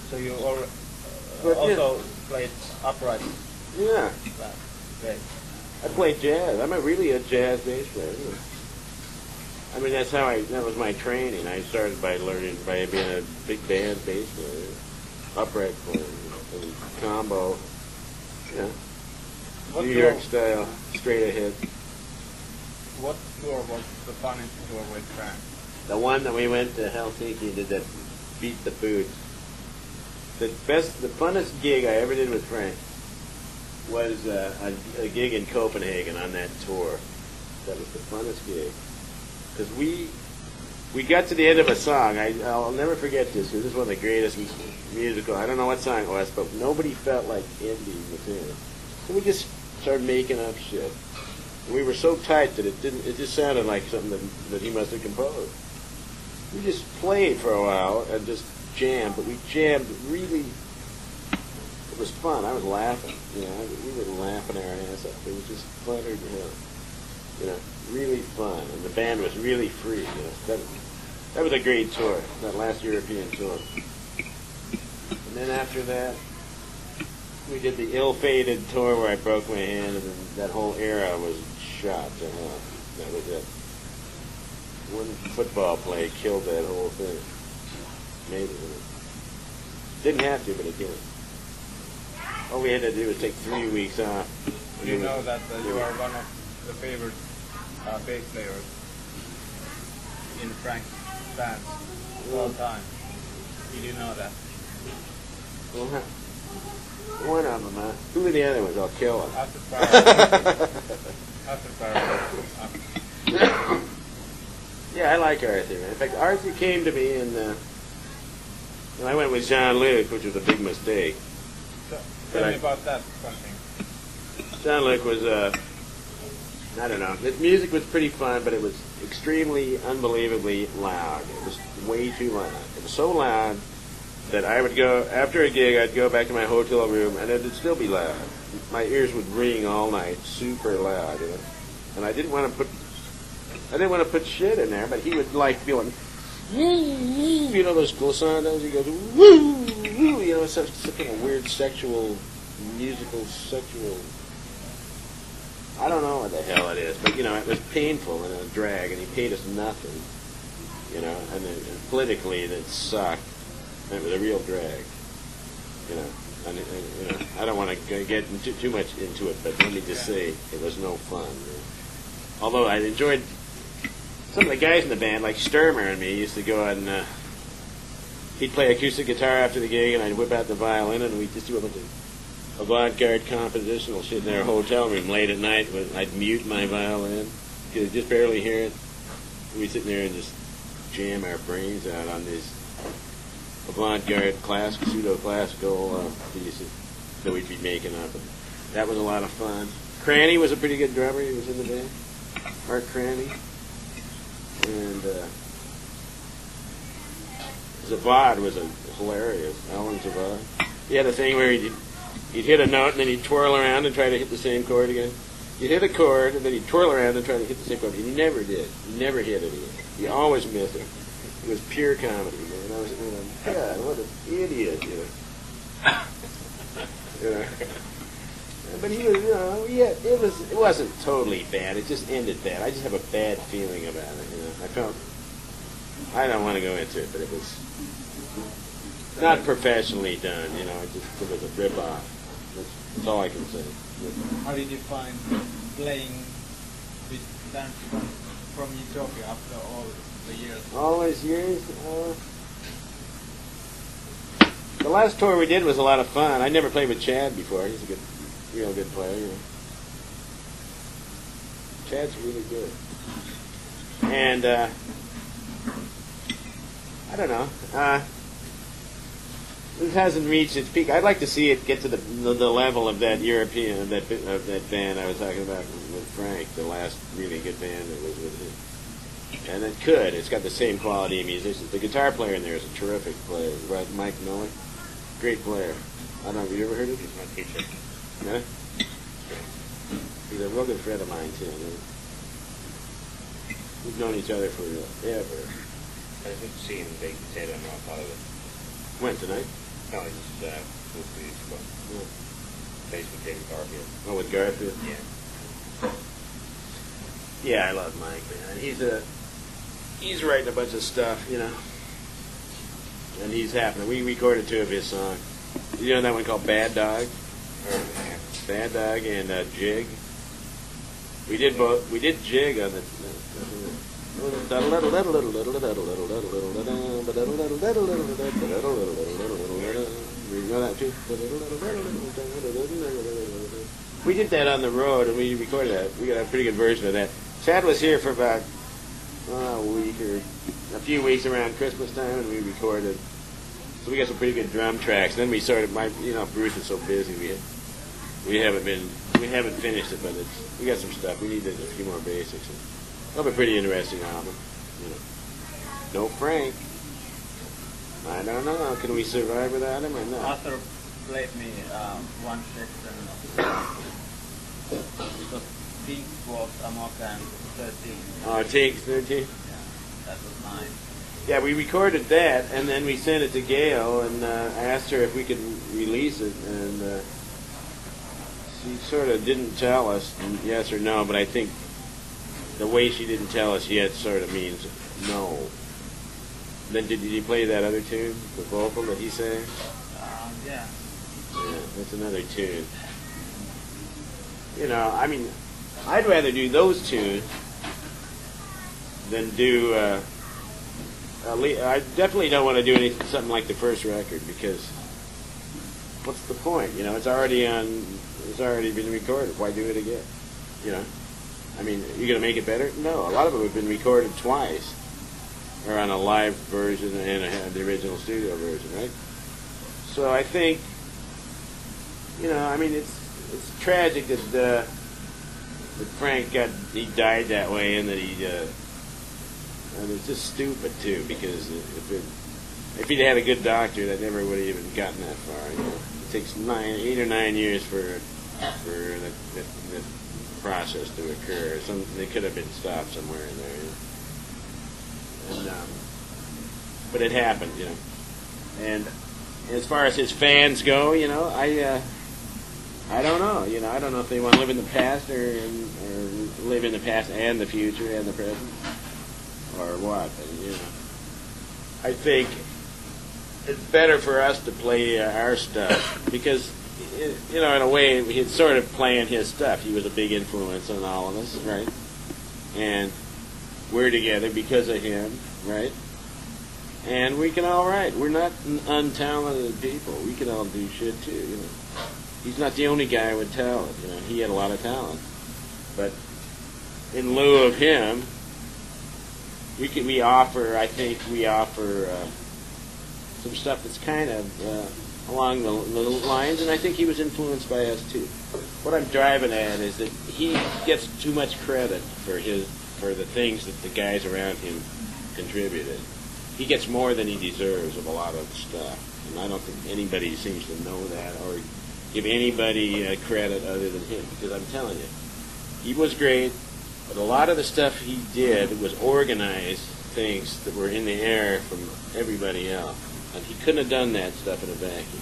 So you But, played upright yeah. bass. I played jazz. I'm really a jazz bass player. I mean, that was my training. I started by being a big band bass player, upright player, and combo, New York style, straight ahead. What tour was the funnest tour with Frank? The one that we went to Helsinki and did that Beat the Food. The funnest gig I ever did with Frank was a gig in Copenhagen on that tour. That was the funnest gig. Because we got to the end of a song. I'll never forget this, because this is one of the greatest musical. I don't know what song it was, but nobody felt like ending the tune. So we just started making up shit. We were so tight that it just sounded like something that he must have composed. We just played for a while and just jammed, but we jammed really. It was fun. I was laughing. We were laughing our ass off. It was just fun to hell. Really fun, and the band was really free. That was a great tour. That last European tour. And then after that, we did the ill-fated tour where I broke my hand, and then that whole era was shot to hell. That was it. One football play killed that whole thing. Maybe. Didn't have to, but it did. All we had to do was take 3 weeks off. You know that you are one of the favorite bass players in Frank's bands of all time. Did you know that? One of them, huh? Who are the other ones? I'll kill them. Yeah, I like Arthur. In fact, Arthur came to me and I went with Jean-Luc, which was a big mistake. Tell me about that something. Jean-Luc was, I don't know. His music was pretty fun, but it was extremely, unbelievably loud. It was way too loud. It was so loud that I would go, after a gig, I'd go back to my hotel room, and it'd still be loud. My ears would ring all night, super loud, And I didn't want to put shit in there, but he would like feeling, those glissandos. He goes, woo, woo, some kind of weird sexual. I don't know what the hell it is, but it was painful and a drag, and he paid us nothing, and politically that sucked. And it was a real drag, and I don't want to get too much into it, but let me just say it was no fun. Although I enjoyed some of the guys in the band, like Sturmer and me, used to go out and he'd play acoustic guitar after the gig, and I'd whip out the violin, and we'd just do a bunch of avant-garde compositional shit in our hotel room late at night. I'd mute my violin because I just barely hear it. We'd sit there and just jam our brains out on these avant-garde pseudo-classical pieces that we'd be making up. And that was a lot of fun. Cranny was a pretty good drummer. He was in the band. Art Cranny. And Zavad was hilarious. Alan Zavad. He had a thing where he'd hit a note and then he'd twirl around and try to hit the same chord again. He'd hit a chord and then he'd twirl around and try to hit the same chord. And he never did. He never hit it again. He always missed it. It was pure comedy, man. I was God, what an idiot, But he was, it wasn't totally bad. It just ended bad. I just have a bad feeling about it, I don't want to go into it, but it was not professionally done, it was a rip-off. That's all I can say. How did you find playing with bands from Ethiopia after all the years? All those years? The last tour we did was a lot of fun. I never played with Chad before. He's a real good player. Chad's really good. And, I don't know. It hasn't reached its peak. I'd like to see it get to the level of that European, of that band I was talking about with Frank, the last really good band that was with him. And it could. It's got the same quality of musicians. The guitar player in there is a terrific player, right? Mike Miller. Great player. I don't know, have you ever heard of him? He's my teacher. Yeah? He's a real good friend of mine, too. We've known each other forever. I didn't see him. They said I'm not part of it. When, tonight? No, he's supposed to be basically taking Garfield. Oh, with Garfield? Yeah. Yeah, I love Mike, man. He's writing a bunch of stuff, you know. And he's happening. We recorded 2 of his songs. You know that one called Bad Dog? Bad Dog and Jig. We did both. We did Jig on the. We did that on the road, and we recorded that. We got a pretty good version of that. Chad was here for about a week or a few weeks around Christmas time, and we recorded. So we got some pretty good drum tracks. Then we started. Bruce was so busy, we haven't finished it, but we got some stuff. We need a few more basics. It'll be a pretty interesting album. You know. No Frank. I don't know. Can we survive without him or not? Arthur played me one section. Because Pink was Amok and 13. Oh, Take 13? Yeah, that was mine. Yeah, we recorded that, and then we sent it to Gail, and I asked her if we could release it, and she sort of didn't tell us yes or no, but I think the way she didn't tell us yet sort of means no. Then did you play that other tune, the vocal that he sang? Yeah. Yeah, that's another tune. You know, I mean, I'd rather do those tunes than do. I definitely don't want to do something like the first record, because what's the point? You know, it's already been recorded. Why do it again? You know, I mean, you gonna make it better? No, a lot of them have been recorded twice, or on a live version and the original studio version, right? So I think, you know, I mean, it's tragic that Frank died that way, and that and it's just stupid too, because if he'd had a good doctor, that never would have even gotten that far. You know, it takes 8 or 9 years for the process to occur. They could have been stopped somewhere in there. You know? And but it happened, you know. And as far as his fans go, you know, I don't know. You know, I don't know if they want to live in the past or live in the past and the future and the present, or what. And, you know, I think it's better for us to play our stuff, because, you know, in a way, he's sort of playing his stuff. He was a big influence on all of us, right? And we're together because of him, right? And we can all write. We're not untalented people. We can all do shit too, you know. He's not the only guy with talent, you know. He had a lot of talent, but in lieu of him, we offer some stuff that's kind of along the lines, and I think he was influenced by us too. What I'm driving at is that he gets too much credit for the things that the guys around him contributed. He gets more than he deserves of a lot of stuff, and I don't think anybody seems to know that or give anybody credit other than him, because I'm telling you, he was great, but a lot of the stuff he did was organized things that were in the air from everybody else, and he couldn't have done that stuff in a vacuum.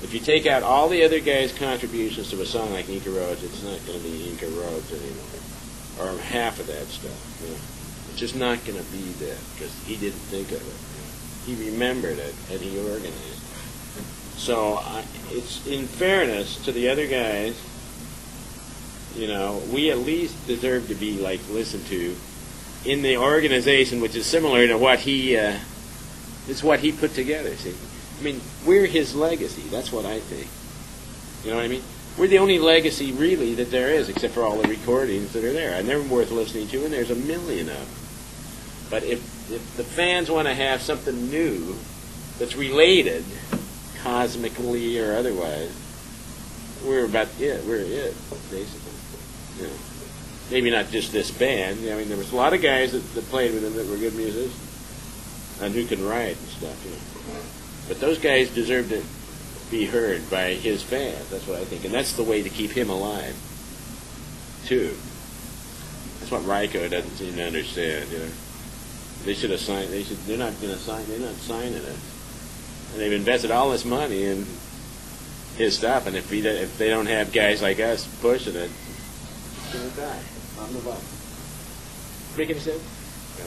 If you take out all the other guys' contributions to a song like Inca Roads, it's not going to be Inca Roads anymore, or half of that stuff. You know? It's just not going to be that, because he didn't think of it. He remembered it, and he organized it. So it's in fairness to the other guys, you know, we at least deserve to be listened to in the organization, which is similar to what he put together. See, I mean, we're his legacy. That's what I think. You know what I mean? We're the only legacy really that there is, except for all the recordings that are there, and they're worth listening to, and there's a million of them. But if the fans want to have something new that's related, cosmically or otherwise, we're about it. We're it, basically. You know, maybe not just this band. I mean, there was a lot of guys that played with him that were good musicians and who can write and stuff. You know, but those guys deserve to be heard by his fans. That's what I think, and that's the way to keep him alive, too. That's what Ryko doesn't seem to understand. You know, they should have signed. They're not going to sign. They're not signing it. And they've invested all this money in his stuff, and if they don't have guys like us pushing it, it's going to die on the bus. Make any sense? No.